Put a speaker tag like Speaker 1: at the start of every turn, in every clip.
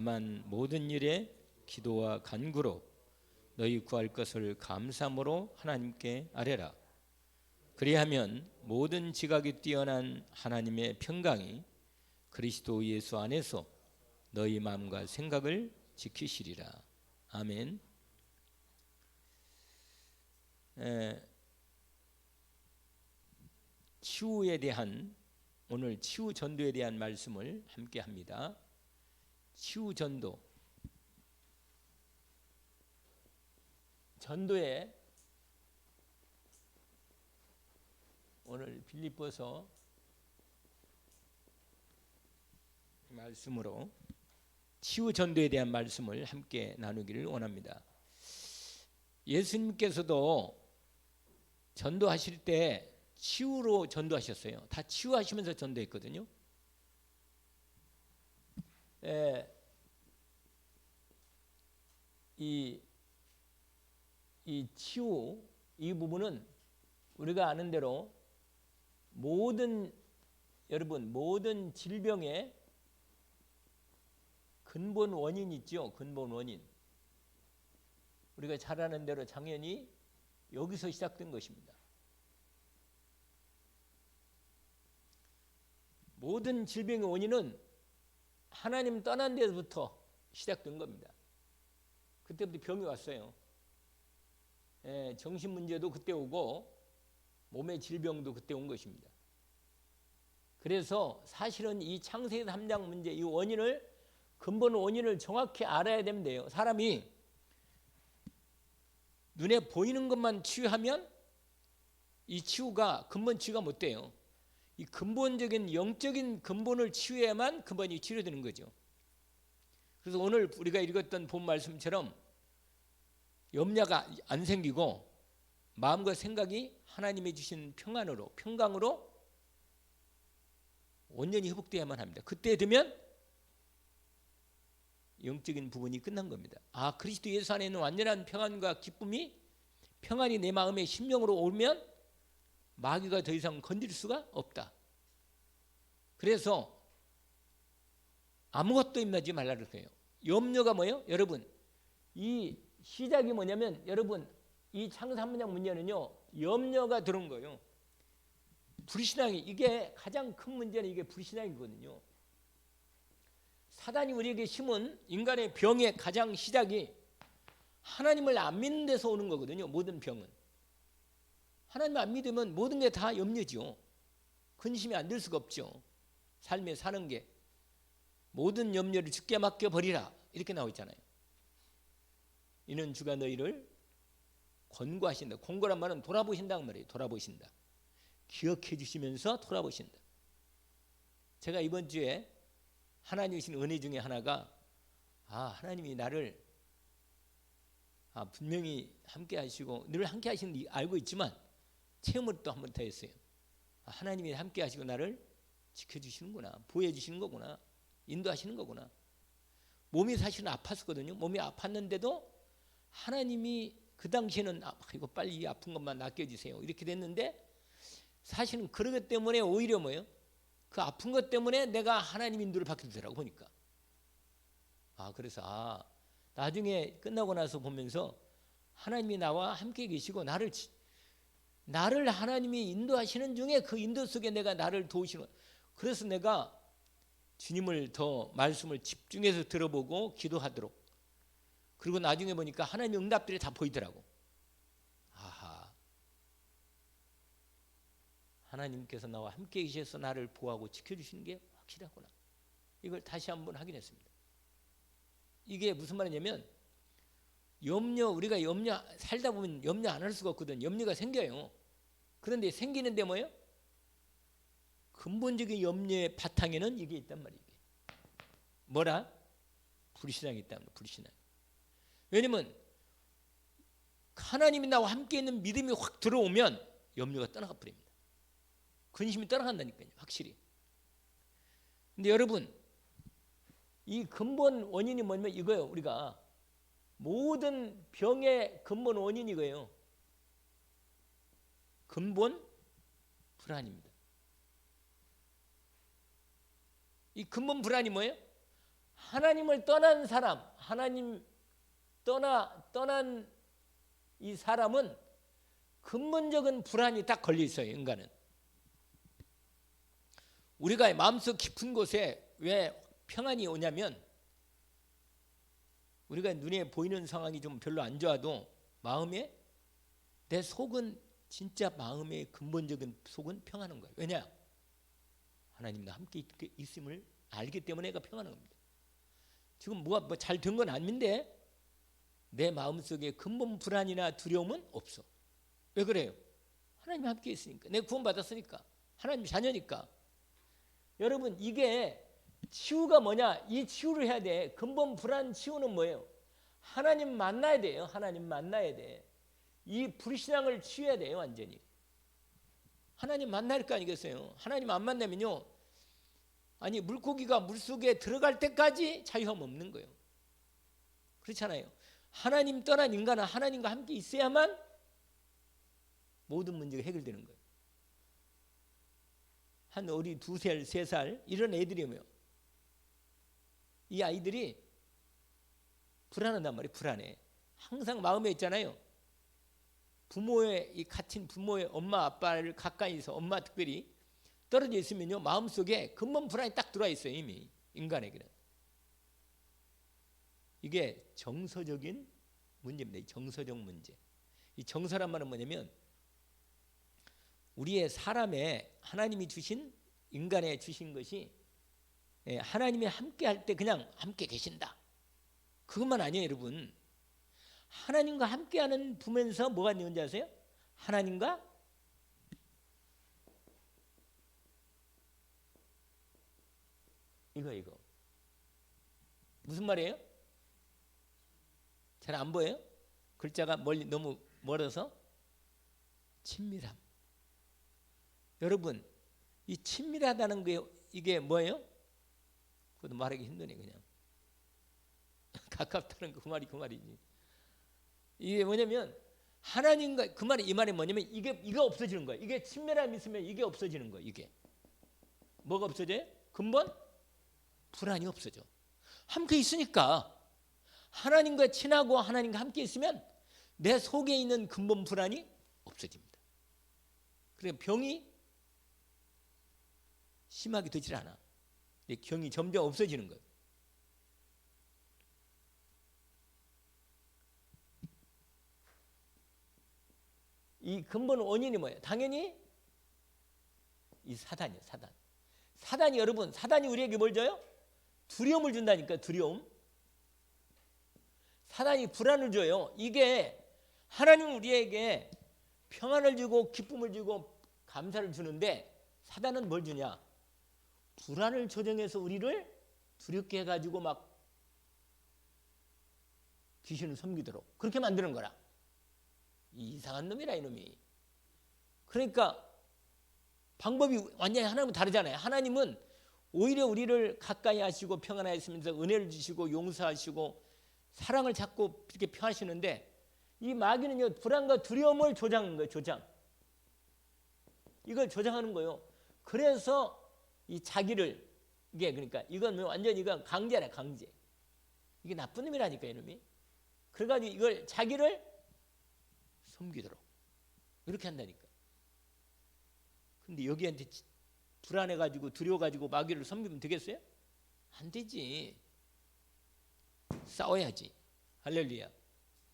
Speaker 1: 만 모든 일에 기도와 간구로 너희 구할 것을 감사함으로 하나님께 아뢰라. 그리하면 모든 지각이 뛰어난 하나님의 평강이 그리스도 예수 안에서 너희 마음과 생각을 지키시리라. 아멘. 치유에 대한, 오늘 치유 전도에 대한 말씀을 함께 합니다. 치유 전도에 오늘 빌립보서 말씀으로 치유 전도에 대한 말씀을 함께 나누기를 원합니다. 예수님께서도 전도하실 때 치유로 전도하셨어요. 다 치유하시면서 전도했거든요. 이 치유, 이 부분은 우리가 아는 대로 모든 질병의 근본 원인 있죠. 근본 원인. 우리가 잘 아는 대로 당연히 여기서 시작된 것입니다. 모든 질병의 원인은 하나님 떠난 데서부터 시작된 겁니다. 그때부터 병이 왔어요. 정신 문제도 그때 오고 몸의 질병도 그때 온 것입니다. 그래서 사실은 이 창세기 3장 문제, 이 원인을, 근본 원인을 정확히 알아야 됩니다. 사람이 눈에 보이는 것만 치유하면 이 치유가, 근본 치유가 못 돼요. 이 근본적인 영적인 근본을 치유해야만 근본이 치료되는 거죠. 그래서 오늘 우리가 읽었던 본 말씀처럼 염려가 안 생기고 마음과 생각이 하나님이 주신 평강으로 온전히 회복되어야만 합니다. 그때 되면 영적인 부분이 끝난 겁니다. 아, 그리스도 예수 안에 있는 완전한 평안과 기쁨이, 평안이 내 마음의 심령으로 오면 마귀가 더 이상 건드릴 수가 없다. 그래서 아무것도 임하지 말라 그래요. 염려가 뭐예요? 여러분, 이 시작이 뭐냐면, 여러분, 이 창세기 3장 문제는요, 염려가 들어온 거예요. 불신앙이, 이게 가장 큰 문제는 이게 불신앙이거든요. 사단이 우리에게 심은 인간의 병의 가장 시작이 하나님을 안 믿는 데서 오는 거거든요. 모든 병은. 하나님을 안 믿으면 모든 게 다 염려죠. 근심이 안 될 수가 없죠. 삶에 사는 게. 모든 염려를 주께 맡겨버리라, 이렇게 나와 있잖아요. 이는 주가 너희를 권고하신다. 권고란 말은 돌아보신다는 말이에요. 돌아보신다. 기억해 주시면서 돌아보신다. 제가 이번 주에 하나님이 주신 은혜 중에 하나가, 하나님이 나를 분명히 함께 하시고 늘 함께 하시는 거 알고 있지만 체험을 또 한 번 더 했어요. 하나님이 함께 하시고 나를 지켜주시는구나, 보호해주시는 거구나, 인도하시는 거구나. 몸이 사실은 아팠었거든요. 몸이 아팠는데도 하나님이 그 당시에는 이거 빨리 이 아픈 것만 낫게 해주세요, 이렇게 됐는데, 사실은 그러기 때문에 오히려 뭐예요? 그 아픈 것 때문에 내가 하나님 인도를 받게 되더라고 보니까. 그래서 나중에 끝나고 나서 보면서 하나님이 나와 함께 계시고 나를 하나님이 인도하시는 중에 그 인도 속에 내가 나를 도우시는 거예요. 그래서 내가 주님을 더 말씀을 집중해서 들어보고 기도하도록, 그리고 나중에 보니까 하나님의 응답들이 다 보이더라고. 하나님께서 나와 함께 계셔서 나를 보호하고 지켜주시는 게 확실하구나. 이걸 다시 한번 확인했습니다. 이게 무슨 말이냐면, 우리가 살다 보면 염려 안 할 수가 없거든. 염려가 생겨요. 그런데 생기는데 뭐예요? 근본적인 염려의 바탕에는 이게 있단 말이에요. 뭐라? 불신앙이 있다는 거예요. 불신앙. 왜냐면 하나님이 나와 함께 있는 믿음이 확 들어오면 염려가 떠나가 버립니다. 근심이 떠나간다니까요. 확실히. 근데 여러분, 이 근본 원인이 뭐냐면 이거예요. 우리가 모든 병의 근본 원인이 이거예요. 근본 불안입니다. 이 근본 불안이 뭐예요? 하나님을 떠난 사람, 하나님 떠난 이 사람은 근본적인 불안이 딱 걸려 있어요. 인간은. 우리가 마음속 깊은 곳에 왜 평안이 오냐면, 우리가 눈에 보이는 상황이 좀 별로 안 좋아도 마음에, 내 속은 진짜 마음의 근본적인 속은 평안한 거예요. 왜냐? 하나님과 함께 있음을 알기 때문에 내가 평안한 겁니다. 지금 뭐가 잘 된 건 아닌데 내 마음속에 근본 불안이나 두려움은 없어. 왜 그래요? 하나님이 함께 있으니까. 내가 구원받았으니까. 하나님 자녀니까. 여러분, 이게 치유가 뭐냐? 이 치유를 해야 돼. 근본 불안 치유는 뭐예요? 하나님 만나야 돼요. 하나님 만나야 돼. 이 불신앙을 치유해야 돼요. 완전히. 하나님 만날 거 아니겠어요? 하나님 안 만나면요, 아니 물고기가 물속에 들어갈 때까지 자유함 없는 거예요. 그렇잖아요. 하나님 떠난 인간은 하나님과 함께 있어야만 모든 문제가 해결되는 거예요. 한 어리 2살, 3살 이런 애들이면 이 아이들이 불안하단 말이에요. 불안해. 항상 마음에 있잖아요. 부모의 이 같은 부모의 엄마 아빠를 가까이서, 엄마 특별히 떨어져 있으면요, 마음속에 근본 불안이 딱 들어와 있어요. 이미 인간에게는. 이게 정서적인 문제입니다. 이 정서적 문제. 이 정서란 말은 뭐냐면, 우리의 사람의 하나님이 주신, 인간에 주신 것이 하나님이 함께 할 때 그냥 함께 계신다, 그것만 아니에요. 여러분, 하나님과 함께하는 부면서 뭐가 있는지 아세요? 하나님과 이거 무슨 말이에요? 잘 안 보여요? 글자가 멀리 너무 멀어서. 친밀함. 여러분, 이 친밀하다는 게 이게 뭐예요? 그것도 말하기 힘드네. 그냥 가깝다는 거, 그 말이지. 이게 뭐냐면, 하나님과, 그 말이, 이 말이 뭐냐면, 이게 없어지는 거예요. 이게 친밀함이 있으면 이게 없어지는 거예요. 이게 뭐가 없어져요? 근본 불안이 없어져. 함께 있으니까. 하나님과 친하고 하나님과 함께 있으면 내 속에 있는 근본 불안이 없어집니다. 그래서 병이 심하게 되질 않아. 병이 점점 없어지는 거예요. 이 근본 원인이 뭐예요? 당연히 이 사단이에요. 사단이 여러분, 사단이 우리에게 뭘 줘요? 두려움을 준다니까. 두려움. 사단이 불안을 줘요. 이게 하나님은 우리에게 평안을 주고 기쁨을 주고 감사를 주는데, 사단은 뭘 주냐? 불안을 조정해서 우리를 두렵게 해가지고 막 귀신을 섬기도록 그렇게 만드는 거라. 이상한 놈이라, 이놈이. 그러니까 방법이 완전히 하나님은 다르잖아요. 하나님은 오히려 우리를 가까이 하시고 평안하게 있으면서 은혜를 주시고 용서하시고 사랑을 자꾸 이렇게 표하시는데, 이 마귀는요, 불안과 두려움을 조장하는 거예요. 조장. 이걸 조장하는 거예요. 그래서 이 자기를, 이게 그러니까 이건 완전히 이건 강제라, 강제. 이게 나쁜 놈이라니까, 이놈이. 그래가지고 이걸 자기를 섬기도록 이렇게 한다니까. 근데 여기한테 불안해가지고 두려워가지고 마귀를 섬기면 되겠어요? 안 되지. 싸워야지. 할렐루야.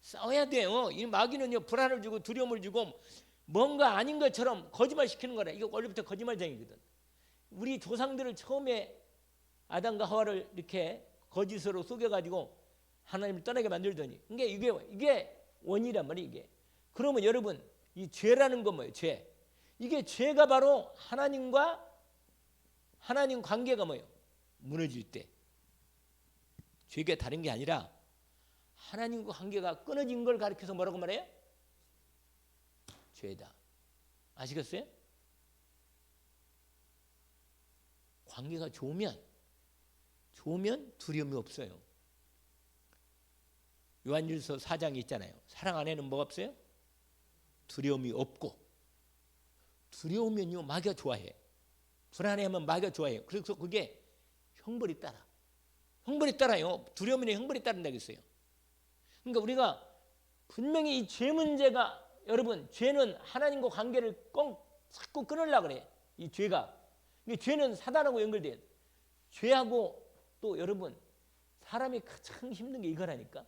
Speaker 1: 싸워야 돼요. 이 마귀는요, 불안을 주고 두려움을 주고 뭔가 아닌 것처럼 거짓말 시키는 거라. 이거 원래부터 거짓말쟁이거든. 우리 조상들을 처음에 아담과 하와를 이렇게 거짓으로 속여가지고 하나님을 떠나게 만들더니, 이게 원인이란 말이에요. 이게. 그러면 여러분, 이 죄라는 건 뭐예요? 죄. 이게 죄가 바로 하나님과 하나님 관계가 뭐예요? 무너질 때. 죄가 다른 게 아니라 하나님과 관계가 끊어진 걸 가리켜서 뭐라고 말해요? 죄다. 아시겠어요? 관계가 좋으면 두려움이 없어요. 요한일서 4장이 있잖아요. 사랑 안에는 뭐가 없어요? 두려움이 없고. 두려우면요, 마귀가 좋아해. 불안해하면 마귀가 좋아해요. 그래서 그게 형벌이 따라. 형벌에 따라요. 두려움이 형벌에 따른다고 했어요. 그러니까 우리가 분명히 이 죄 문제가, 여러분, 죄는 하나님과 관계를 자꾸 끊으려고 그래. 이 죄가. 이 죄는 사단하고 연결돼요. 죄하고 또 여러분, 사람이 가장 힘든 게 이거라니까.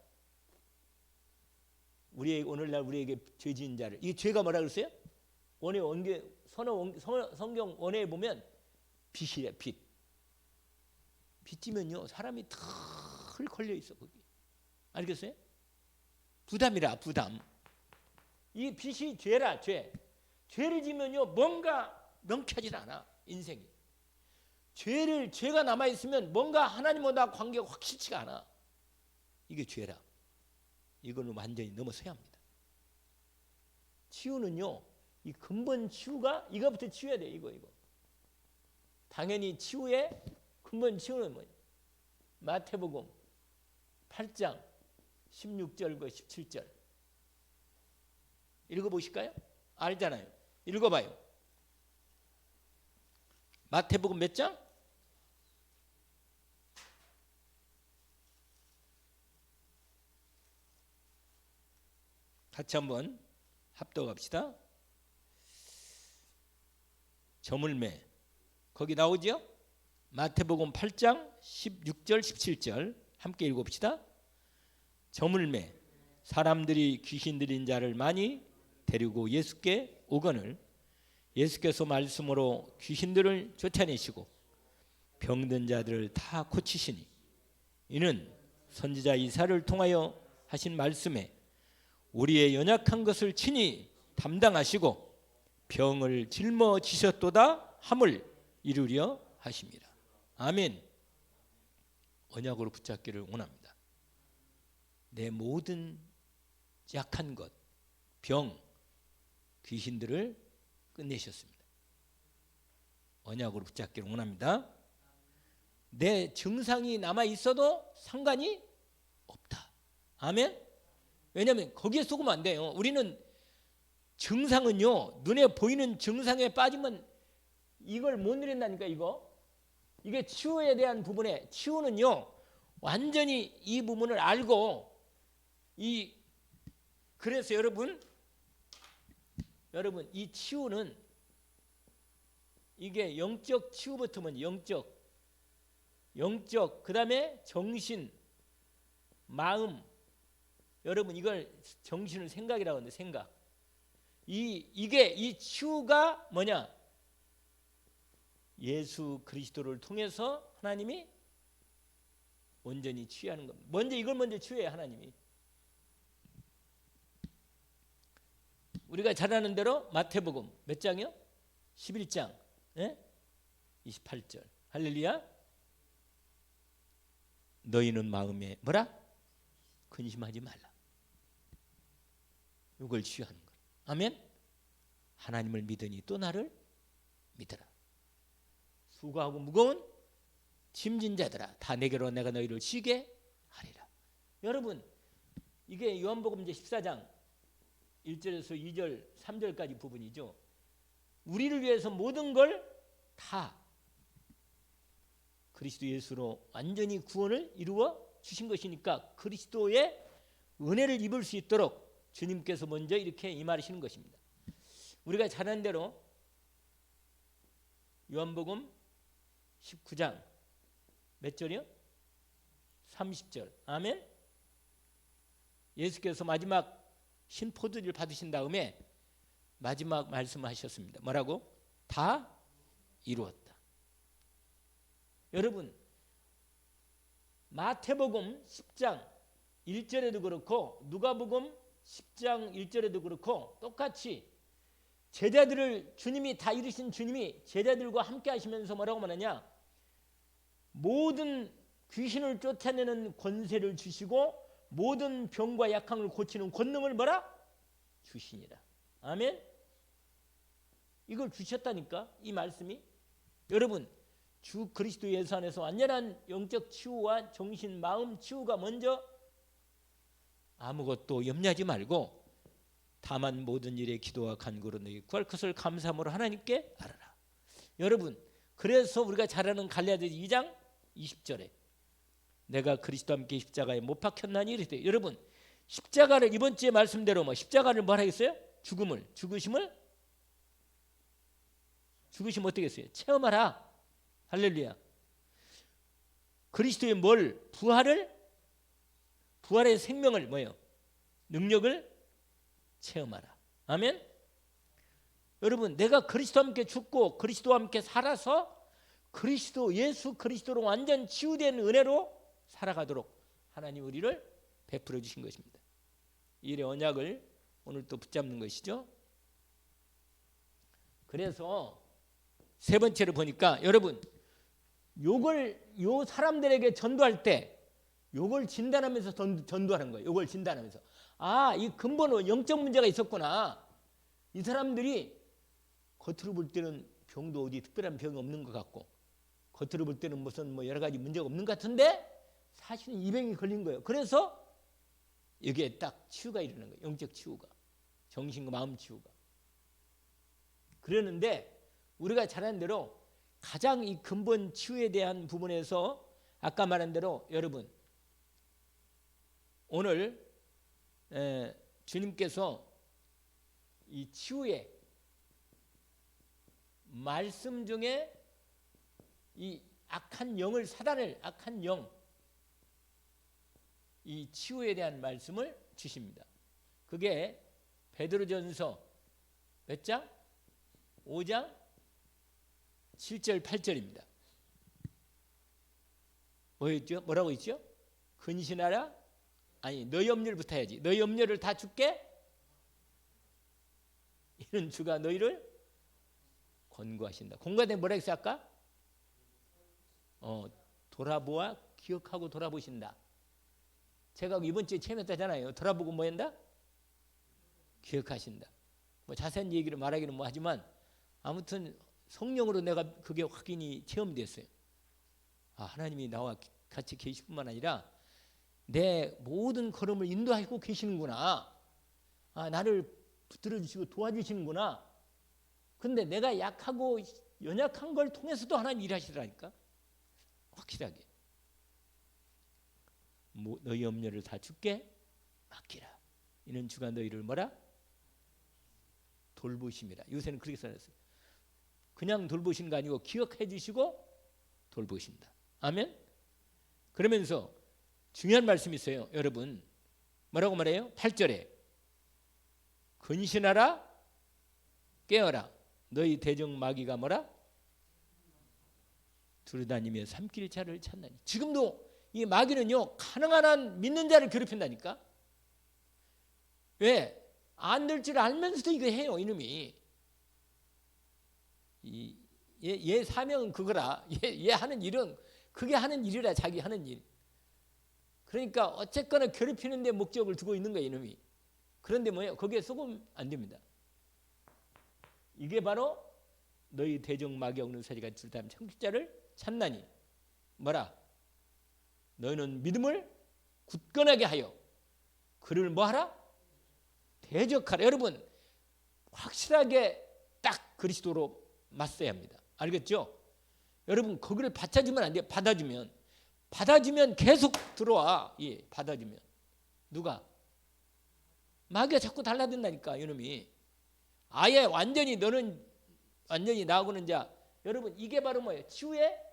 Speaker 1: 오늘날 우리에게 죄 지은 자를, 이 죄가 뭐라 그랬어요? 성경 원어에 보면 빚이래. 빚. 빚지면요 사람이 털 걸려 있어 거기. 알겠어요? 부담이라, 부담. 이 빚이 죄라, 죄. 죄를 지면요 뭔가 명쾌하지 않아 인생이. 죄가 남아 있으면 뭔가 하나님보다 관계가 확실치가 않아. 이게 죄라. 이거는 완전히 넘어서야 합니다. 치유는요, 이 근본 치유가 이거부터 치유해야 돼. 이거. 당연히 치유의 근본 치유는 뭐냐? 마태복음 8장 16절과 17절 읽어보실까요? 알잖아요. 읽어봐요. 마태복음 몇 장? 같이 한번 합독합시다. 저물매 거기 나오죠? 마태복음 8장 16절 17절 함께 읽어봅시다. 저물매 사람들이 귀신 들린 자를 많이 데리고 예수께 오거늘 예수께서 말씀으로 귀신들을 쫓아내시고 병든 자들을 다 고치시니 이는 선지자 이사야를 통하여 하신 말씀에 우리의 연약한 것을 친히 담당하시고 병을 짊어지셨도다 함을 이루려 하십니다. 아멘. 언약으로 붙잡기를 원합니다. 내 모든 약한 것, 병, 귀신들을 끝내셨습니다. 언약으로 붙잡기를 원합니다. 내 증상이 남아 있어도 상관이 없다. 아멘. 왜냐하면 거기에 속으면 안 돼요. 우리는 증상은요 눈에 보이는 증상에 빠지면 이걸 못 누린다니까. 이게 치유에 대한 부분에 치유는요 완전히 이 부분을 알고 그래서 여러분 이 치유는 이게 영적 치유부터면 영적 그다음에 정신 마음. 여러분 이걸 정신을 생각이라고 하는데 생각. 이 치유가 뭐냐? 예수 그리스도를 통해서 하나님이 온전히 치유하는 겁니다. 이걸 먼저 치유해야 하나님이. 우리가 잘 아는 대로 마태복음 몇 장이요? 11장 28절 할렐루야. 너희는 마음에 뭐라? 근심하지 말라. 이걸 치유하는 거예요. 아멘. 하나님을 믿으니 또 나를 믿으라. 수고하고 무거운 짐진 자들아 다 내게로 내가 너희를 쉬게 하리라. 여러분 이게 요한복음 이제 14장 1절에서 2절 3절까지 부분이죠. 우리를 위해서 모든 걸 다 그리스도 예수로 완전히 구원을 이루어 주신 것이니까 그리스도의 은혜를 입을 수 있도록 주님께서 먼저 이렇게 임하시는 것입니다. 우리가 잘 아는 대로 요한복음 19장 몇 절이요? 30절. 아멘. 예수께서 마지막 신포도주를 받으신 다음에 마지막 말씀하셨습니다. 뭐라고? 다 이루었다. 여러분 마태복음 10장 1절에도 그렇고 누가복음 10장 1절에도 그렇고 똑같이 제자들을 주님이 다 이루신 주님이 제자들과 함께 하시면서 뭐라고 말하냐? 모든 귀신을 쫓아내는 권세를 주시고 모든 병과 약함을 고치는 권능을 뭐라? 주시니라. 아멘. 이걸 주셨다니까 이 말씀이. 여러분 주 그리스도 예수 안에서 완전한 영적 치유와 정신 마음 치유가 먼저 아무것도 염려하지 말고 다만 모든 일에 기도와 간구로 너희 구할 것을 감사함으로 하나님께 알아라. 여러분 그래서 우리가 잘 아는 갈라디아 2장 20절에 내가 그리스도와 함께 십자가에 못 박혔나니 이랬대요. 여러분 십자가를 이번 주에 말씀대로 십자가를 뭘 하겠어요? 죽으심을 어떻게 했어요? 체험하라. 할렐루야. 그리스도의 부활의 생명을 능력을 체험하라. 아멘. 여러분 내가 그리스도와 함께 죽고 그리스도와 함께 살아서 예수 그리스도로 완전 치유된 은혜로 살아가도록 하나님 우리를 베풀어 주신 것입니다. 이 언약을 오늘 또 붙잡는 것이죠. 그래서 세 번째로 보니까 여러분 요 사람들에게 전도할 때 요걸 진단하면서 전도하는 거예요. 요걸 진단하면서 이 근본 영적 문제가 있었구나. 이 사람들이 겉으로 볼 때는 병도 어디 특별한 병이 없는 것 같고 겉으로 볼 때는 무슨 여러 가지 문제가 없는 것 같은데 사실은 이 병이 걸린 거예요. 그래서 여기에 딱 치유가 일어나는 거예요. 영적 치유가. 정신과 마음 치유가. 그러는데 우리가 잘 아는 대로 가장 이 근본 치유에 대한 부분에서 아까 말한 대로 여러분 오늘 주님께서 이 치유의 말씀 중에 이 악한 영을 악한 영 이 치유에 대한 말씀을 주십니다. 그게 베드로전서 몇 장? 5장 7절 8절입니다. 뭐였죠? 뭐라고 있죠? 근신하라? 아니 너희 염려를부터 해야지. 너희 염려를 다 줄게. 이는 주가 너희를 권고하신다. 권고할 때 뭐라 했어요 아까? 돌아보아 기억하고 돌아보신다. 제가 이번 주에 체험했다잖아요. 돌아보고 뭐 한다? 기억하신다. 자세한 얘기를 말하기는 하지만 아무튼 성령으로 내가 그게 확인이 체험됐어요. 하나님이 나와 같이 계실 뿐만 아니라 내 모든 걸음을 인도하고 계시는구나. 나를 붙들어 주시고 도와주시는구나. 근데 내가 약하고 연약한 걸 통해서도 하나님 일하시더라니까. 확실하게. 너희 염려를 다 주께 맡기라. 이는 주가 너희를 뭐라? 돌보심이라. 요새는 그렇게 써놨어요. 그냥 돌보시는 거 아니고 기억해 주시고 돌보신다. 아멘. 그러면서 중요한 말씀이 있어요. 여러분 뭐라고 말해요? 8절에 근신하라 깨어라 너희 대적 마귀가 뭐라? 두루다니며 삼킬 자를 찾나니. 지금도 이 마귀는요 가능한 한 믿는 자를 괴롭힌다니까. 왜? 안 될 줄 알면서도 이거 해요 이놈이. 얘 사명은 그거라. 얘 하는 일은 그게 하는 일이라. 자기 하는 일. 그러니까 어쨌거나 괴롭히는 데 목적을 두고 있는 거예요 이놈이. 그런데 뭐예요? 거기에 속으면 안 됩니다. 이게 바로 너희 대적 마귀 없는 사지가 줄다면 청직자를 찾나니 뭐라? 너희는 믿음을 굳건하게 하여 그를 뭐하라? 대적하라. 여러분 확실하게 딱 그리스도로 맞서야 합니다. 알겠죠? 여러분 거기를 받쳐주면 안 돼요. 받아주면 계속 들어와. 받아주면 누가? 마귀가 자꾸 달라든다니까 이놈이. 아예 너는 완전히 나오고는 자. 여러분 이게 바로 뭐예요? 치유의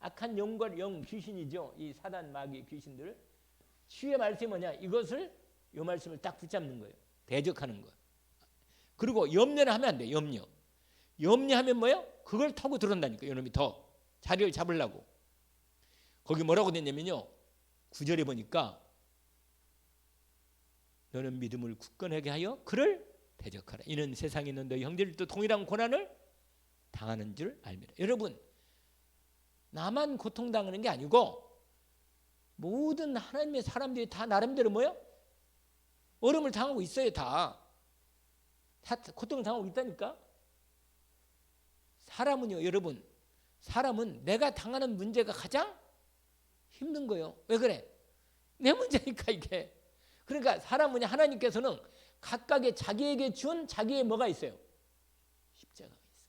Speaker 1: 악한 영과 귀신이죠. 이 사단 마귀 귀신들. 치유의 말씀이 뭐냐? 이 말씀을 딱 붙잡는 거예요. 대적하는 거. 그리고 염려는 하면 안 돼. 염려하면 뭐예요? 그걸 타고 들어온다니까. 이놈이 더 자리를 잡으려고. 거기 뭐라고 됐냐면요. 9절에 보니까 너는 믿음을 굳건하게 하여 그를 대적하라. 이는 세상에 있는 너희 형제들도 동일한 고난을 당하는 줄 알미라. 여러분 나만 고통당하는 게 아니고 모든 하나님의 사람들이 다 나름대로 뭐예요? 어려움을 당하고 있어요. 다 고통을 당하고 있다니까. 사람은요 여러분 사람은 내가 당하는 문제가 가장 힘든 거예요. 왜 그래? 내 문제니까 이게. 그러니까 사람은 하나님께서는 각각의 자기에게 준 자기의 뭐가 있어요? 십자가가 있어.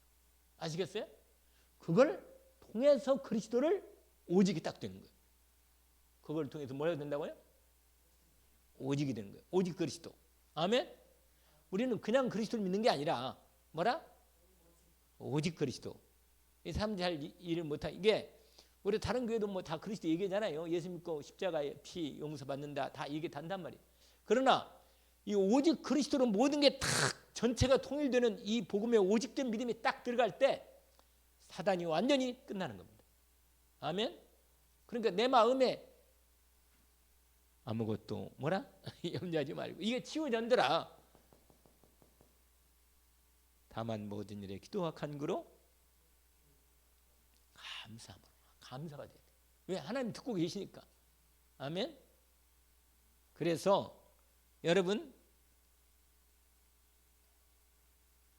Speaker 1: 아시겠어요? 그걸 통해서 그리스도를 오직이 딱 되는 거예요. 그걸 통해서 뭐가 된다고요? 오직이 되는 거예요. 오직 그리스도. 아멘. 우리는 그냥 그리스도를 믿는 게 아니라 뭐라? 오직 그리스도. 이 사람 잘 이해를 못하. 이게 우리 다른 교회도 뭐 다 그리스도 얘기하잖아요. 예수 믿고 십자가에 피 용서받는다 다 얘기 단단 말이에요. 그러나 이 오직 그리스도로 모든 게 다 전체가 통일되는 이 복음의 오직된 믿음이 딱 들어갈 때 사단이 완전히 끝나는 겁니다. 아멘. 그러니까 내 마음에 아무것도 뭐라? 염려하지 말고 이게 치유전더라. 다만 모든 일에 기도와 간구로 감사가 돼야 돼. 왜? 하나님 듣고 계시니까. 아멘. 그래서 여러분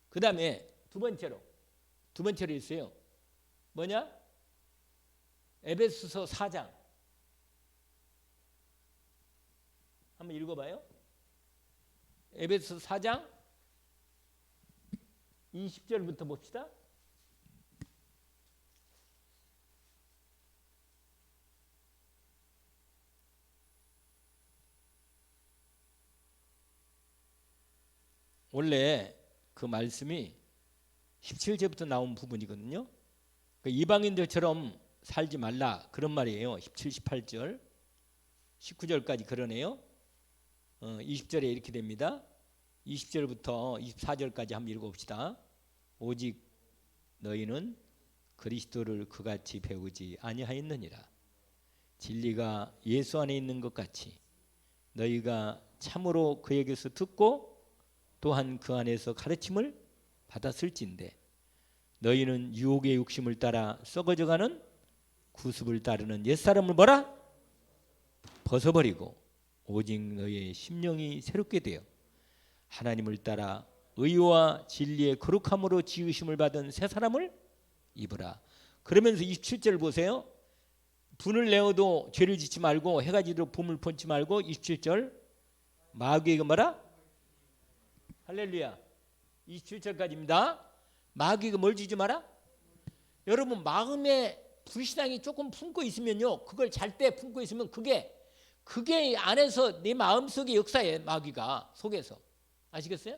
Speaker 1: 그 다음에 두 번째로 있어요. 뭐냐? 에베소서 4장 한번 읽어봐요. 에베소서 4장 20절부터 봅시다. 원래 그 말씀이 17절부터 나온 부분이거든요. 이방인들처럼 살지 말라 그런 말이에요. 17, 18절 19절까지 그러네요. 20절에 이렇게 됩니다. 20절부터 24절까지 한번 읽어봅시다. 오직 너희는 그리스도를 그같이 배우지 아니하였느니라. 진리가 예수 안에 있는 것 같이 너희가 참으로 그에게서 듣고 또한 그 안에서 가르침을 받았을진데 너희는 유혹의 욕심을 따라 썩어져가는 구습을 따르는 옛사람을 뭐라? 벗어버리고 오직 너희의 심령이 새롭게 되어 하나님을 따라 의와 진리의 거룩함으로 지으심을 받은 새 사람을 입으라. 그러면서 27절 보세요. 분을 내어도 죄를 짓지 말고 해가 지도록 봄을 본치 말고 27절 마귀에게 뭐라? 할렐루야. 27절까지입니다. 마귀가 뭘 지지 마라? 여러분 마음에 불신앙이 조금 품고 있으면요. 그걸 잘 때 품고 있으면 그게 안에서 내 마음속에 역사해. 마귀가 속에서. 아시겠어요?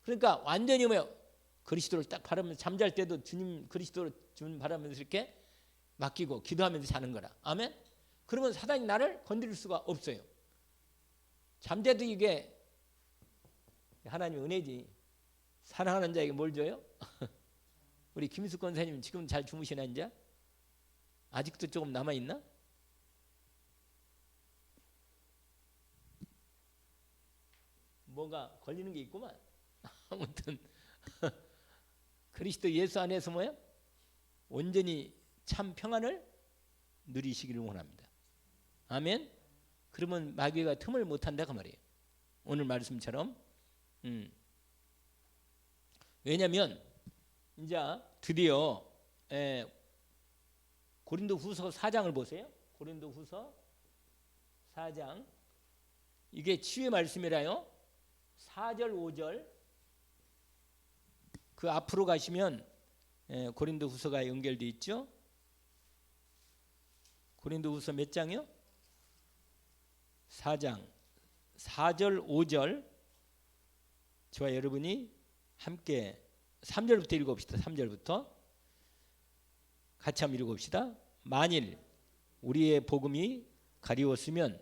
Speaker 1: 그러니까 완전히 뭐예요? 그리스도를 딱 바라면서 잠잘 때도 주님 그리스도를 주님 바라면서 이렇게 맡기고 기도하면서 자는 거라. 아멘? 그러면 사단이 나를 건드릴 수가 없어요. 잠자도 이게 하나님의 은혜지. 사랑하는 자에게 뭘 줘요? 우리 김숙권 선생님 지금 잘 주무시나 이제? 아직도 조금 남아있나? 뭐가 걸리는 게 있구만. 아무튼 그리스도 예수 안에서 뭐예요? 온전히 참 평안을 누리시기를 원합니다. 아멘. 그러면 마귀가 틈을 못한다 그 말이에요. 오늘 말씀처럼. 왜냐하면 이제 드디어 고린도후서 4장을 보세요. 고린도후서 4장 이게 치유의 말씀이라요. 4절 5절 그 앞으로 가시면 고린도후서가 연결되어 있죠. 고린도후서 몇 장이요? 4장 4절 5절 저와 여러분이 함께 3절부터 읽어봅시다. 3절부터 같이 한번 읽어봅시다. 만일 우리의 복음이 가리웠으면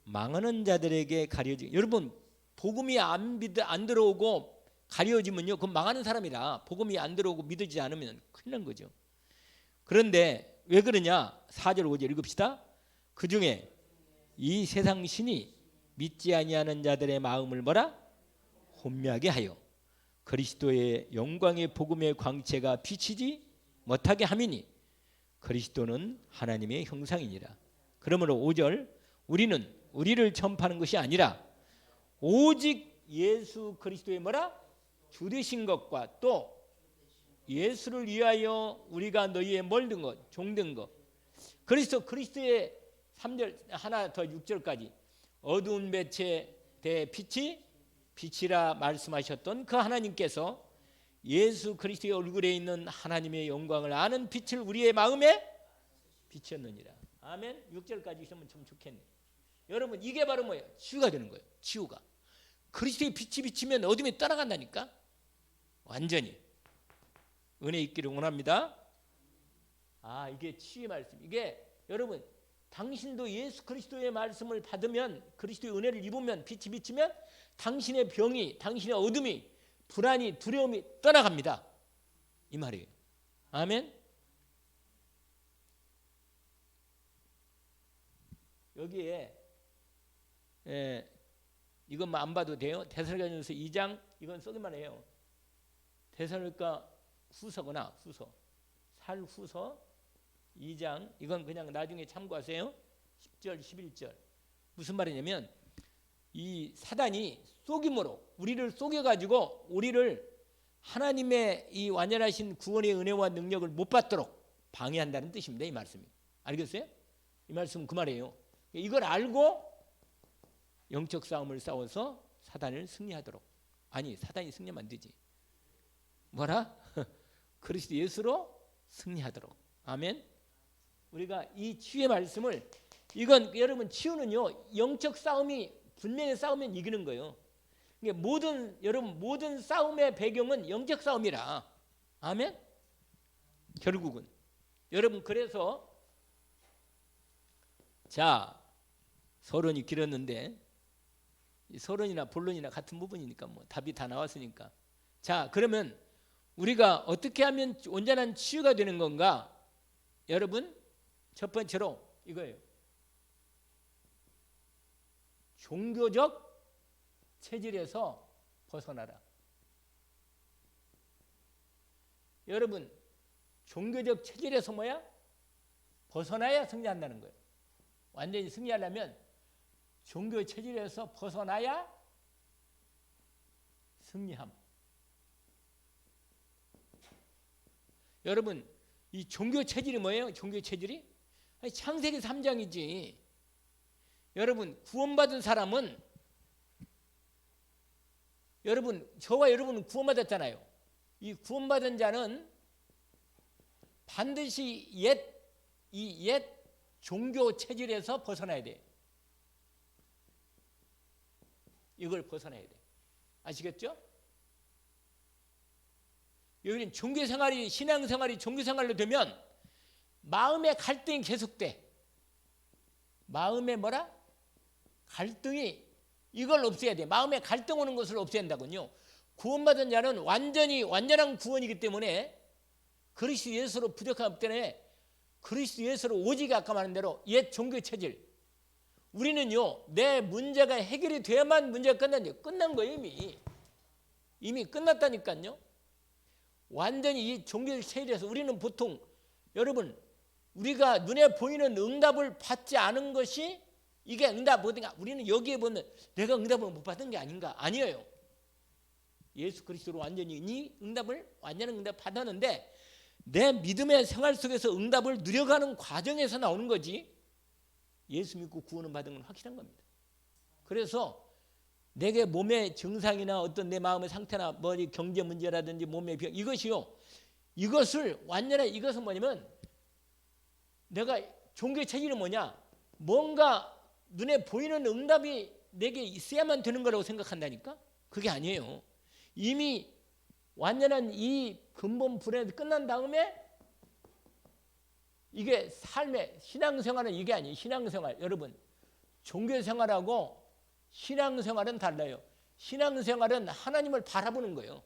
Speaker 1: 망하는 자들에게 가려지. 여러분 복음이 안 들어오고 가려지면요 그건 망하는 사람이라. 복음이 안 들어오고 믿어지지 않으면 큰일 난 거죠. 그런데 왜 그러냐? 4절 5절 읽읍시다. 그 중에 이 세상 신이 믿지 아니하는 자들의 마음을 뭐라? 혼미하게 하여 그리스도의 영광의 복음의 광채가 비치지 못하게 함이니 그리스도는 하나님의 형상이니라. 그러므로 5절 우리는 우리를 전파하는 것이 아니라 오직 예수 그리스도의 뭐라? 주 되신 것과 또 예수를 위하여 우리가 너희의 뭘든 것 종된 것 그리스도의 3절 하나 더 6절까지 어두운 빛에 대해 빛이라 말씀하셨던 그 하나님께서 예수 그리스도의 얼굴에 있는 하나님의 영광을 아는 빛을 우리의 마음에 비쳤느니라. 아멘. 6절까지 있으면 참 좋겠네. 여러분 이게 바로 뭐예요? 치유가 되는 거예요. 치유가. 그리스도의 빛이 비치면 어둠이 떠나간다니까. 완전히. 은혜 있기를 원합니다. 이게 치유의 말씀. 이게 여러분 당신도 예수 그리스도의 말씀을 받으면, 그리스도의 은혜를 입으면, 빛이 비치면 당신의 병이, 당신의 어둠이, 불안이, 두려움이 떠나갑니다. 이 말이에요. 아멘. 여기에 이것만 안 봐도 돼요. 데살로니가전서 2장, 이건 써기만 해요. 데살로니가 후서거나 후서, 살 후서 2장, 이건 그냥 나중에 참고하세요. 10절 11절. 무슨 말이냐면 이 사단이 속임으로 우리를 속여가지고 우리를 하나님의 이 완전하신 구원의 은혜와 능력을 못 받도록 방해한다는 뜻입니다. 이 말씀이. 알겠어요? 이 말씀은 그 말이에요. 이걸 알고 영적 싸움을 싸워서 사단을 승리하도록. 아니, 사단이 승리하면 안 되지. 뭐라? 그리스도 예수로 승리하도록. 아멘. 우리가 이 치유의 말씀을, 이건 여러분 치유는요 영적 싸움이 분명히 싸우면 이기는 거예요. 여러분 모든 싸움의 배경은 영적 싸움이라. 아멘. 결국은 여러분, 그래서 자, 서론이 길었는데 이 서론이나 본론이나 같은 부분이니까 뭐 답이 다 나왔으니까. 자, 그러면 우리가 어떻게 하면 온전한 치유가 되는 건가? 여러분, 첫 번째로 이거예요. 종교적 체질에서 벗어나라. 여러분, 종교적 체질에서 뭐야? 벗어나야 승리한다는 거예요. 완전히 승리하려면 종교 체질에서 벗어나야 승리함. 여러분, 이 종교 체질이 뭐예요? 종교 체질이? 창세기 3장이지. 여러분, 구원받은 사람은, 여러분, 저와 여러분은 구원받았잖아요. 이 구원받은 자는 반드시 옛 종교 체질에서 벗어나야 돼. 이걸 벗어나야 돼. 아시겠죠? 여기는 종교생활이, 신앙생활이 종교생활로 되면 마음의 갈등이 계속돼. 마음의 뭐라? 갈등이, 이걸 없애야 돼. 마음에 갈등 오는 것을 없애야 한다군요. 구원받은 자는 완전한 구원이기 때문에 그리스도 예수로 부족함 없다네. 그리스도 예수로 오직 아까 말한 대로 옛 종교 체질. 우리는요, 내 문제가 해결이 돼야만 문제가 끝난 거예요. 이미 끝났다니까요. 완전히 이 종교 체질에서 우리는 보통, 여러분, 우리가 눈에 보이는 응답을 받지 않은 것이 이게 응답 뭐든가, 우리는 여기에 보면 내가 응답을 못 받은 게 아닌가? 아니에요. 예수 그리스도로 완전히 완전한 응답 받았는데 내 믿음의 생활 속에서 응답을 누려가는 과정에서 나오는 거지. 예수 믿고 구원을 받은 건 확실한 겁니다. 그래서 내게 몸의 증상이나 어떤 내 마음의 상태나 뭐 경제 문제라든지 몸의 병, 이것은 뭐냐면, 내가 종교 체질이 뭐냐? 뭔가 눈에 보이는 응답이 내게 있어야만 되는 거라고 생각한다니까? 그게 아니에요. 이미 완전한 이 근본 불안이 끝난 다음에 이게 삶의 신앙생활은 이게 아니에요. 신앙생활, 여러분, 종교생활하고 신앙생활은 달라요. 신앙생활은 하나님을 바라보는 거예요.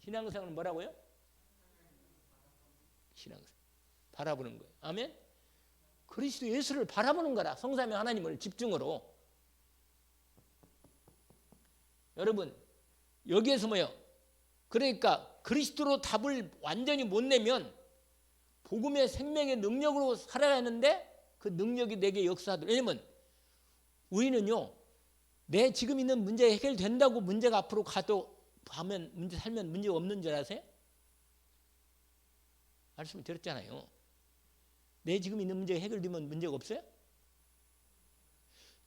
Speaker 1: 신앙생활은 뭐라고요? 신앙생활 바라보는 거예요. 아멘. 그리스도 예수를 바라보는 거라. 성삼위 하나님을 집중으로. 여러분, 여기에서 뭐예요? 그러니까 그리스도로 답을 완전히 못 내면 복음의 생명의 능력으로 살아야 하는데 그 능력이 내게 역사하도록. 왜냐면 우리는요, 내 지금 있는 문제 해결된다고 문제가 앞으로 살면 문제가 없는 줄 아세요? 말씀을 드렸잖아요. 내 지금 있는 문제가 해결되면 문제가 없어요?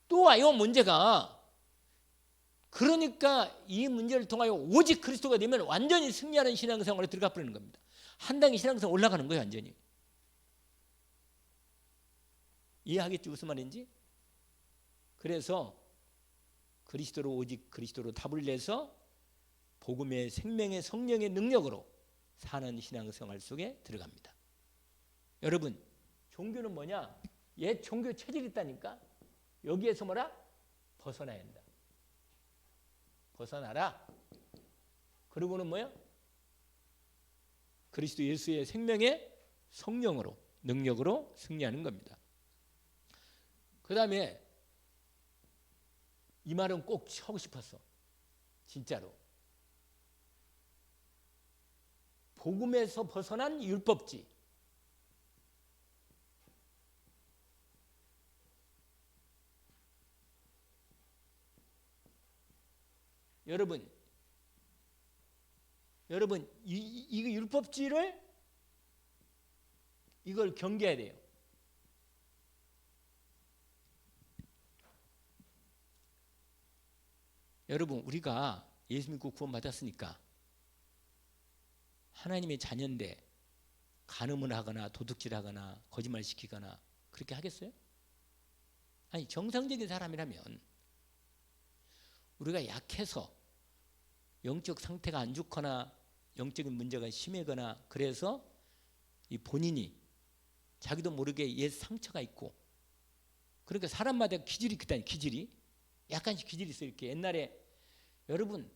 Speaker 1: 또 와요, 문제가. 그러니까 이 문제를 통하여 오직 그리스도가 되면 완전히 승리하는 신앙생활에 들어가 버리는 겁니다. 한 단계 신앙생활 올라가는 거예요, 완전히. 이해하겠지 무슨 말인지? 그래서 그리스도로 오직 그리스도로 답을 내서 복음의 생명의 성령의 능력으로 사는 신앙생활 속에 들어갑니다. 여러분 종교는 뭐냐? 옛 종교 체질이 있다니까. 여기에서 뭐라? 벗어나야 한다. 벗어나라. 그리고는 뭐야? 그리스도 예수의 생명의 성령으로 능력으로 승리하는 겁니다. 그 다음에 이 말은 꼭 하고 싶었어. 진짜로. 복음에서 벗어난 율법지. 여러분 이 율법지를 이걸 경계해야 돼요. 여러분 우리가 예수 믿고 구원받았으니까 하나님의 자녀인데 간음을 하거나 도둑질하거나 거짓말시키거나 그렇게 하겠어요? 아니 정상적인 사람이라면 우리가 약해서 영적 상태가 안 좋거나 영적인 문제가 심하거나 그래서 이 본인이 자기도 모르게 옛 상처가 있고 그러니까 사람마다 기질이 있다니 기질이 약간씩 기질이 있어요. 이렇게 옛날에 여러분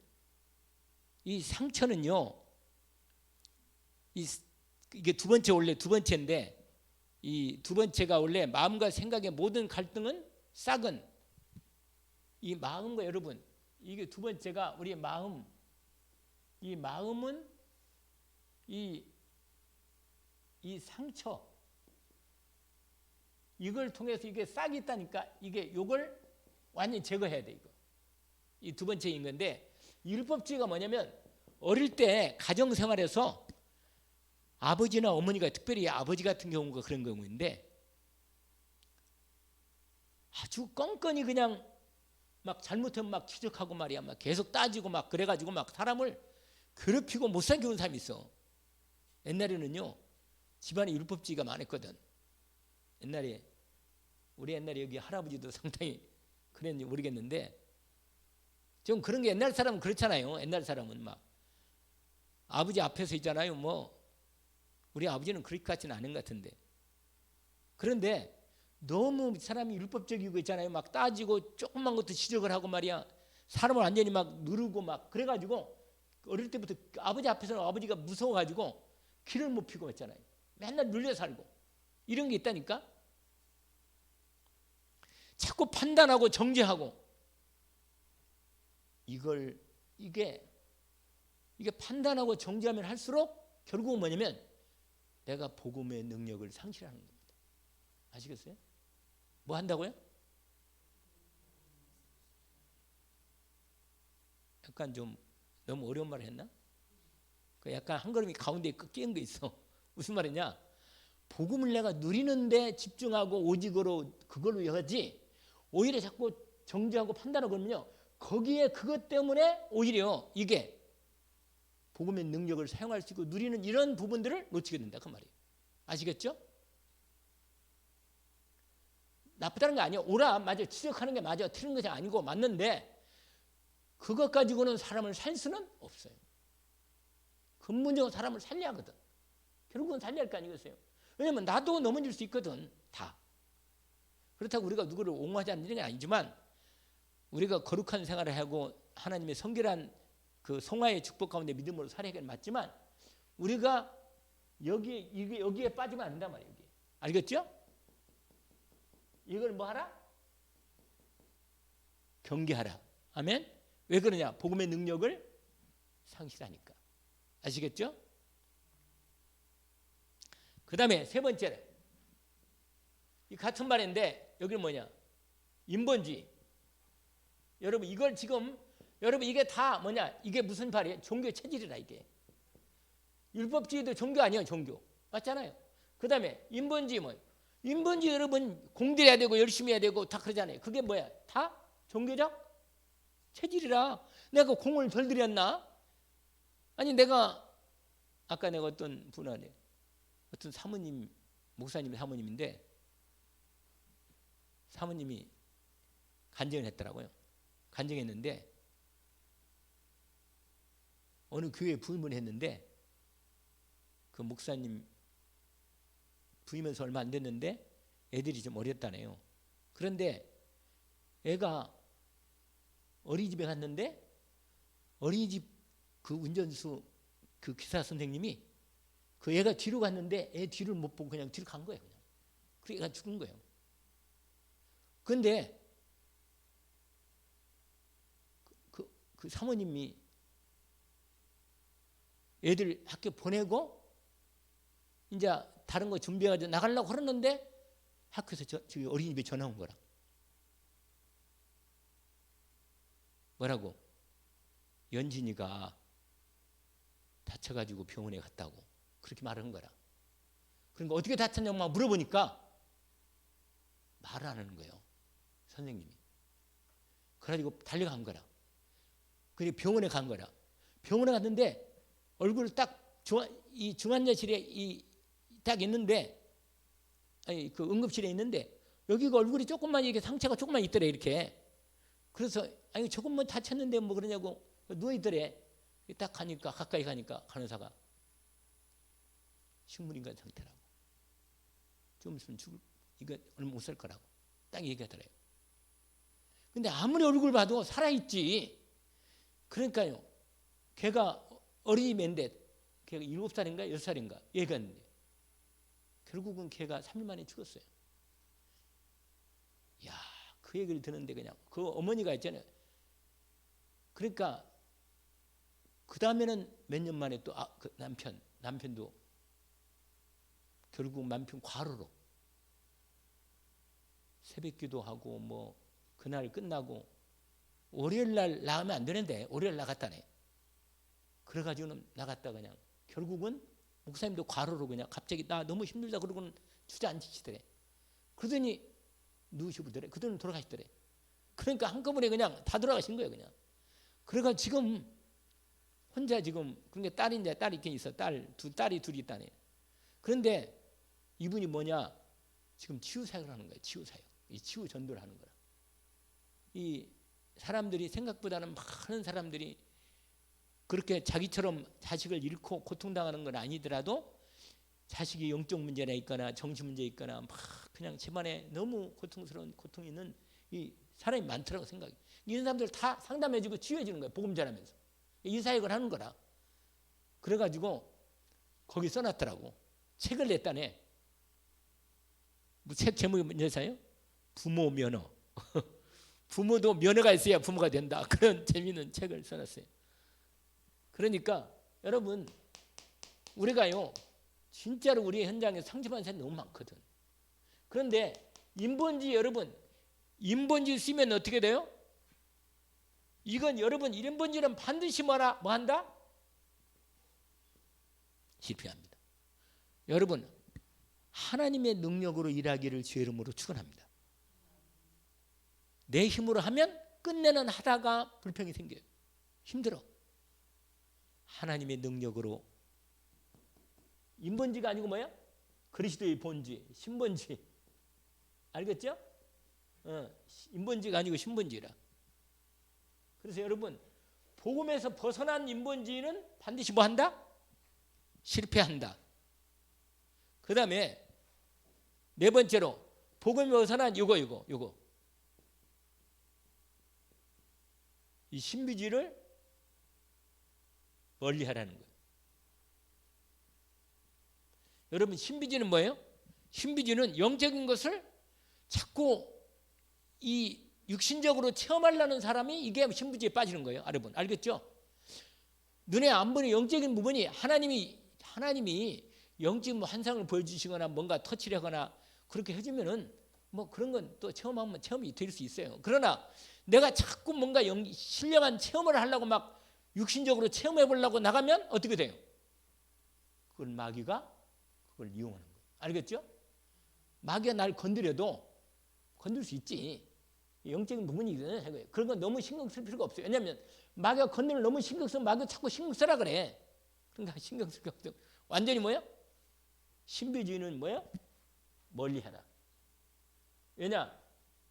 Speaker 1: 이 상처는요 이게 두 번째 원래 두 번째인데 이 두 번째가 원래 마음과 생각의 모든 갈등은 싹은 이 마음과 여러분 이게 두 번째가 우리의 마음 이 마음은 이 상처 이걸 통해서 이게 싹이 있다니까 이게 요걸 완전히 제거해야 돼 이거 이 두 번째인 건데 율법주의가 뭐냐면 어릴 때 가정생활에서 아버지나 어머니가 특별히 아버지 같은 경우가 그런 경우인데 아주 껌껌이 그냥 막 잘못하면 막 지적하고 말이야 막 계속 따지고 막 그래가지고 막 사람을 괴롭히고 못 살게 하는 사람이 있어. 옛날에는요 집안에 율법주의가 많았거든. 우리 옛날에 여기 할아버지도 상당히 그랬는지 모르겠는데 좀 그런 게 옛날 사람은 그렇잖아요. 옛날 사람은 막 아버지 앞에서 있잖아요. 뭐 우리 아버지는 그렇게 같지는 않은 것 같은데 그런데 너무 사람이 율법적이고 있잖아요. 막 따지고 조그만 것도 지적을 하고 말이야 사람을 완전히 막 누르고 막 그래가지고 어릴 때부터 아버지 앞에서는 아버지가 무서워가지고 길을 못 피고 있잖아요. 맨날 눌려 살고 이런 게 있다니까. 자꾸 판단하고 정죄하고 이게 판단하고 정죄하면 할수록 결국은 뭐냐면 내가 복음의 능력을 상실하는 겁니다. 아시겠어요? 뭐 한다고요? 약간 좀 너무 어려운 말을 했나? 약간 한 걸음이 가운데에 끼는 거 있어. 무슨 말이냐? 복음을 내가 누리는데 집중하고 오직으로 그걸로 하지 오히려 자꾸 정죄하고 판단하고 그러면요 거기에 그것 때문에 오히려 이게 복음의 능력을 사용할 수 있고 누리는 이런 부분들을 놓치게 된다 그 말이에요. 아시겠죠? 나쁘다는 게 아니에요. 옳아 맞아 지적하는 게 맞아 틀린 것이 아니고 맞는데 그것 가지고는 사람을 살 수는 없어요. 근본적으로 사람을 살려야 하거든. 결국은 살려야 할 거 아니겠어요? 왜냐면 나도 넘어질 수 있거든. 다. 그렇다고 우리가 누구를 옹호하지 않는 게 아니지만 우리가 거룩한 생활을 하고 하나님의 성결한 그 성화의 축복 가운데 믿음으로 살아야 하는 게 맞지만 우리가 여기에 빠지면 안 된단 말이에요. 여기. 알겠죠? 이걸 뭐 하라? 경계하라. 아멘? 왜 그러냐? 복음의 능력을 상실하니까. 아시겠죠? 그 다음에 세 번째는 이 같은 말인데 여기는 뭐냐? 인본주의. 여러분 이걸 지금 여러분 이게 다 뭐냐? 이게 무슨 말이에요? 종교 체질이라 이게. 율법주의도 종교 아니에요, 종교. 맞잖아요. 그 다음에 인본주의 뭐예요? 인본주의 여러분 공들여야 되고 열심히 해야 되고 다 그러잖아요. 그게 뭐야? 다 종교적 체질이라. 내가 공을 덜 들였나? 아니 내가 아까 내가 어떤 분한테 어떤 사모님 목사님 사모님인데 사모님이 간증을 했더라고요. 간증했는데 어느 교회에 부임을 했는데 그 목사님 부임해서 얼마 안 됐는데 애들이 좀 어렸다네요. 그런데 애가 어린이집에 갔는데 어린이집 그 운전수 그 기사 선생님이 그 애가 뒤로 갔는데 애 뒤를 못 보고 그냥 뒤로 간 거예요. 그냥. 그 애가 죽은 거예요. 그런데 그 사모님이 애들 학교 보내고 이제 다른 거 준비해가지고 나가려고 그러는데 학교에서 저기 어린이집에 전화 온 거라. 뭐라고? 연진이가 다쳐가지고 병원에 갔다고 그렇게 말한 거라. 그러니까 어떻게 다쳤냐고 막 물어보니까 말을 안 하는 거예요. 선생님이. 그래가지고 달려간 거라. 그리고 병원에 간 거라. 병원에 갔는데 얼굴을 딱 이 중환자실에 딱 있는데 아니 그 응급실에 있는데 여기가 얼굴이 조금만 이렇게 상처가 조금만 있더래 이렇게. 그래서 아니 조금 뭐 다쳤는데 뭐 그러냐고 누워 있더래. 딱 가니까 가까이 가니까 간호사가 식물인간 상태라고. 좀 있으면 죽을 이거 얼마 못 살 거라고 딱 얘기하더래요. 근데 아무리 얼굴 봐도 살아있지. 그러니까요. 걔가 어린이맨데 걔가 7살인가 6살인가 얘기했는데 결국은 걔가 3일 만에 죽었어요. 야, 그 얘기를 듣는데 그냥 그 어머니가 있잖아요. 그러니까 그 다음에는 몇 년 만에 또 그 남편도 결국 남편 과로로 새벽기도 하고 뭐 그날 끝나고 월요일 날 나가면 안 되는데 월요일 나갔다네. 그래가지고는 나갔다 그냥 결국은 목사님도 과로로 그냥 갑자기 나 너무 힘들다 그러고는 주저앉히시더래. 그러더니 누우시더래. 그들은 돌아가시더래. 그러니까 한꺼번에 그냥 다 돌아가신 거예요 그냥. 그래가 지금 혼자 지금 그러니까 딸이 있긴 있어. 딸이 둘이 있다네. 그런데 이분이 뭐냐 지금 치유사역을 하는 거예요. 치유사역. 이 치유 전도를 하는 거라. 이 사람들이 생각보다는 많은 사람들이 그렇게 자기처럼 자식을 잃고 고통당하는 건 아니더라도 자식이 영적 문제나 있거나 정신 문제 있거나 막 그냥 집안에 너무 고통스러운 고통이 있는 이 사람이 많더라고 생각이. 이런 사람들 다 상담해주고 치유해주는 거예요. 복음 전하면서. 이 사역을 하는 거라. 그래가지고 거기 써놨더라고. 책을 냈다네. 책 제목이 뭔지아세요? 부모 면허. 부모도 면허가 있어야 부모가 된다. 그런 재미있는 책을 써놨어요. 그러니까 여러분 우리가요 진짜로 우리 현장에 상처받는 사람이 너무 많거든. 그런데 인본주의 여러분 인본주의 쓰면 어떻게 돼요? 이건 여러분 인본주의는 반드시 뭐 한다? 실패합니다. 여러분 하나님의 능력으로 일하기를 주의 이름으로 축원합니다. 내 힘으로 하면 끝내는 하다가 불평이 생겨요. 힘들어. 하나님의 능력으로 인본주의가 아니고 뭐야? 그리스도의 본주의, 신본주의. 알겠죠? 인본주의가 아니고 신본주의라. 그래서 여러분 복음에서 벗어난 인본주의는 반드시 뭐 한다? 실패한다. 그 다음에 네 번째로 복음에 벗어난 요거 이 신비주의를 멀리하라는 거예요. 여러분 신비주의는 뭐예요? 신비주의는 영적인 것을 자꾸 이 육신적으로 체험하려는 사람이 이게 신비주의에 빠지는 거예요. 여러분 알겠죠? 눈에 안 보이는 영적인 부분이 하나님이 영적인 환상을 보여주시거나 뭔가 터치를 하거나 그렇게 해주면은 뭐 그런 건 또 체험하면 체험이 될 수 있어요. 그러나 내가 자꾸 뭔가 신령한 체험을 하려고 막 육신적으로 체험해 보려고 나가면 어떻게 돼요? 그걸 마귀가 그걸 이용하는 거예요. 알겠죠? 마귀가 날 건드려도 건들 수 있지. 영적인 부분이거든. 그런 건 너무 신경 쓸 필요가 없어요. 왜냐하면 마귀가 건드리면 너무 신경 쓰면 마귀가 자꾸 신경 쓰라 그래. 그러니까 신경 쓸 게 없어. 완전히 뭐야? 신비주의는 뭐야? 멀리하라. 왜냐?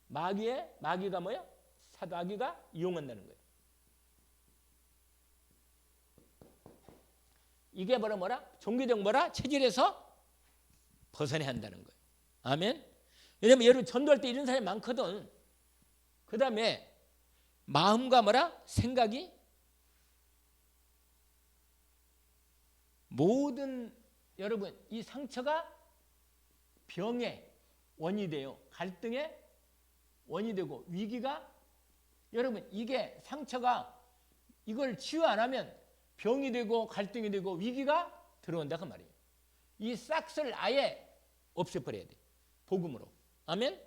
Speaker 1: 마귀가 뭐야? 사도마귀가 이용한다는 거예요. 이게 뭐라? 종교적 체질에서 벗어내야 한다는 거예요. 아멘. 왜냐면 여러분 전도할 때 이런 사람이 많거든. 그 다음에 마음과 생각이 모든 여러분 이 상처가 병의 원이 돼요. 갈등의 원이 되고 위기가 여러분 이게 상처가 이걸 치유 안 하면 병이 되고 갈등이 되고 위기가 들어온다 그 말이에요. 이 싹을 아예 없애버려야 돼. 복음으로. 아멘.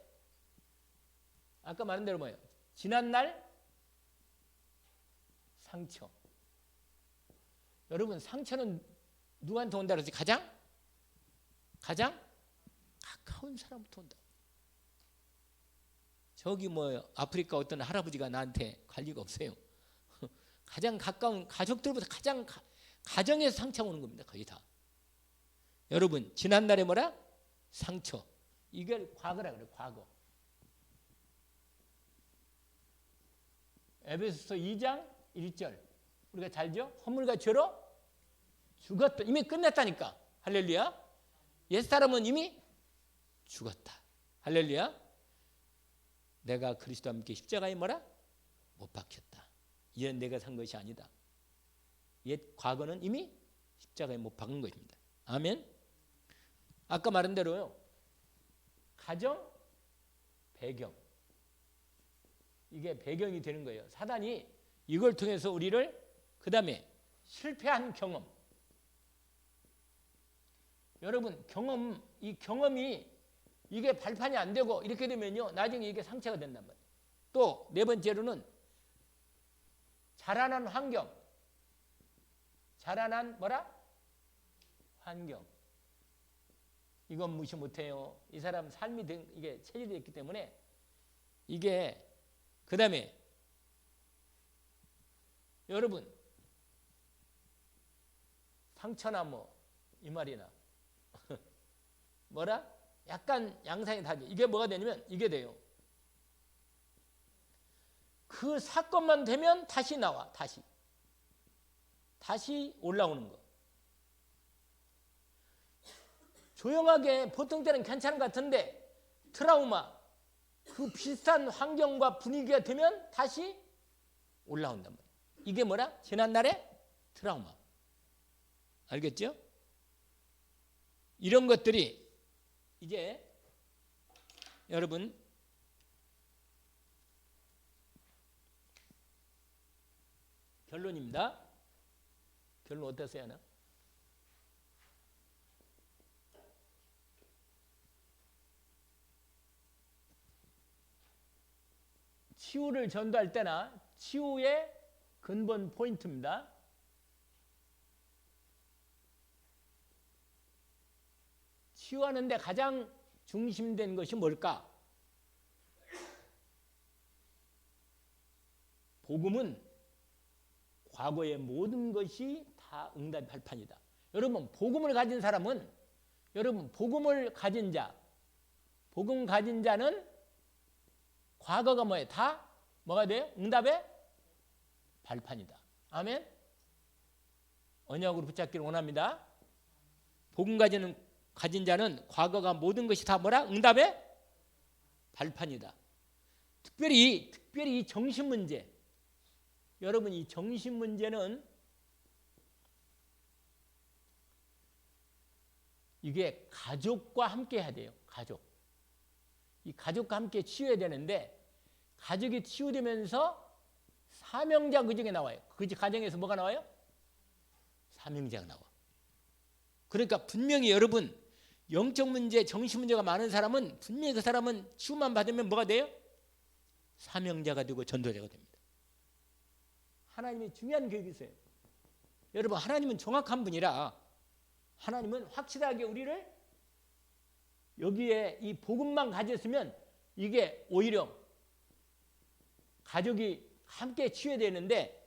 Speaker 1: 아까 말한 대로 뭐예요? 지난날 상처. 여러분 상처는 누구한테 온다 그러지? 가장 가까운 사람부터 온다. 저기 아프리카 어떤 할아버지가 나한테 관리가 없어요. 가장 가까운 가족들보다 가장 가정에서 상처가 오는 겁니다. 거의 다. 여러분 지난날에 상처. 이걸 과거라 그래요. 과거. 에베소서 2장 1절 우리가 잘 알죠? 허물과 죄로 죽었다. 이미 끝냈다니까. 할렐루야. 옛사람은 이미 죽었다. 할렐루야. 내가 그리스도와 함께 십자가에 못 박혔다. 이런 내가 산 것이 아니다. 옛 과거는 이미 십자가에 못 박은 것입니다. 아멘. 아까 말한 대로요. 가정, 배경. 이게 배경이 되는 거예요. 사단이 이걸 통해서 우리를 그 다음에 실패한 경험. 여러분 이 경험이 이게 발판이 안 되고 이렇게 되면요. 나중에 이게 상처가 된단 말이에요. 또 네 번째로는 자라난 환경. 자라난 환경. 이건 무시 못해요. 이 사람 삶이 이게 체질이 됐기 때문에 이게 그 다음에 여러분 상처나 이 말이나 약간 양상이 다르죠. 이게 뭐가 되냐면 이게 돼요. 그 사건만 되면 다시 나와. 다시 올라오는 거. 조용하게 보통 때는 괜찮은 것 같은데 트라우마 그 비슷한 환경과 분위기가 되면 다시 올라온단 말이에요. 이게 지난날의 트라우마. 알겠죠? 이런 것들이 이제 여러분 결론입니다. 결론 어떠세요? 하나? 치유를 전도할 때나 치유의 근본 포인트입니다. 치유하는데 가장 중심된 것이 뭘까? 복음은 과거의 모든 것이 다 응답의 발판이다. 여러분 복음을 가진 사람은 복음 가진 자는 과거가 다 뭐가 돼요? 응답의 발판이다. 아멘. 언약으로 붙잡기를 원합니다. 복음 가진 자는 과거가 모든 것이 다 응답의 발판이다. 특별히 이 정신 문제. 여러분 이 정신 문제는 이게 가족과 함께 해야 돼요. 이 가족과 함께 치유해야 되는데 가족이 치유되면서 사명자 그 중에 나와요. 그 가정에서 뭐가 나와요? 사명자가 나와. 그러니까 분명히 여러분 영적 문제, 정신 문제가 많은 사람은 분명히 그 사람은 치유만 받으면 뭐가 돼요? 사명자가 되고 전도자가 됩니다. 하나님이 중요한 계획이 있어요. 여러분 하나님은 정확한 분이라 하나님은 확실하게 우리를 여기에 이 복음만 가졌으면 이게 오히려 가족이 함께 치유해야 되는데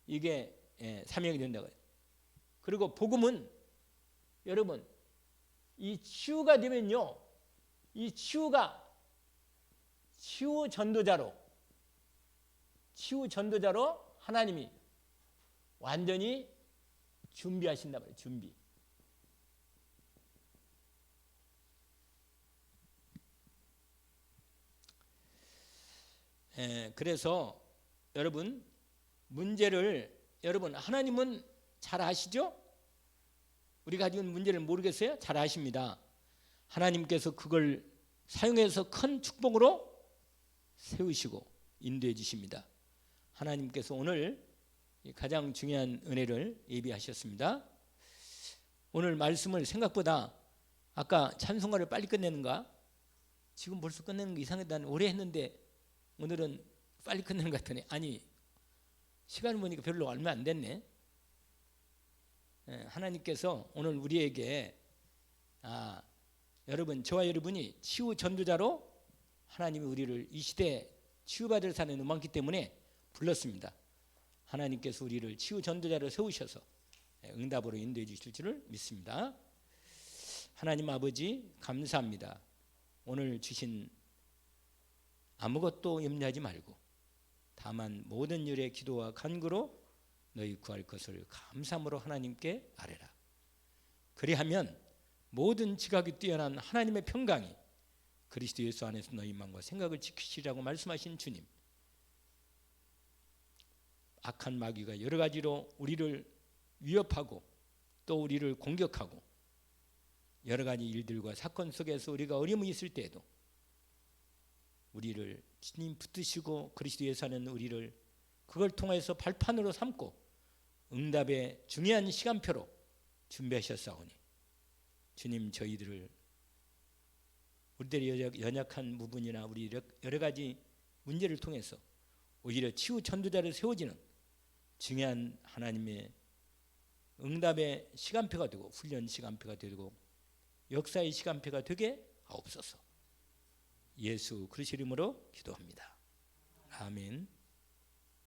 Speaker 1: 이게 사명이 된다고 해요. 그리고 복음은 여러분 이 치유가 되면요. 이 치유가 치유 전도자로 하나님이 완전히 준비하신다 말이에요. 준비. 그래서 여러분 문제를 하나님은 잘 아시죠? 우리가 가지고 있는 문제를 모르겠어요? 잘 아십니다. 하나님께서 그걸 사용해서 큰 축복으로 세우시고 인도해 주십니다. 하나님께서 오늘 가장 중요한 은혜를 예비하셨습니다. 오늘 말씀을 생각보다 아까 찬송가를 빨리 끝내는가? 지금 벌써 끝내는 게 이상하다. 난 오래 했는데 오늘은 빨리 끝내는 것 같더니 아니 시간을 보니까 별로 얼마 안 됐네. 하나님께서 오늘 우리에게 여러분 저와 여러분이 치유 전도자로 하나님이 우리를 이 시대에 치유받을 사는 많기 때문에 불렀습니다. 하나님께서 우리를 치유 전도자로 세우셔서 응답으로 인도해 주실 줄을 믿습니다. 하나님 아버지 감사합니다. 오늘 주신 아무것도 염려하지 말고 다만 모든 일의 기도와 간구로 너희 구할 것을 감사함으로 하나님께 아뢰라. 그리하면 모든 지각이 뛰어난 하나님의 평강이 그리스도 예수 안에서 너희 마음과 생각을 지키시라고 말씀하신 주님, 악한 마귀가 여러 가지로 우리를 위협하고 또 우리를 공격하고 여러 가지 일들과 사건 속에서 우리가 어려움이 있을 때에도 우리를 주님 붙드시고 그리스도 예수 안에 우리를 그걸 통해서 발판으로 삼고 응답의 중요한 시간표로 준비하셨사오니 주님 저희들을 우리들의 연약한 부분이나 우리 여러 가지 문제를 통해서 오히려 치유 전도자를 세워지는 중요한 하나님의 응답의 시간표가 되고 훈련 시간표가 되고 역사의 시간표가 되게 하옵소서. 예수 그리스도 이름으로 기도합니다. 아멘.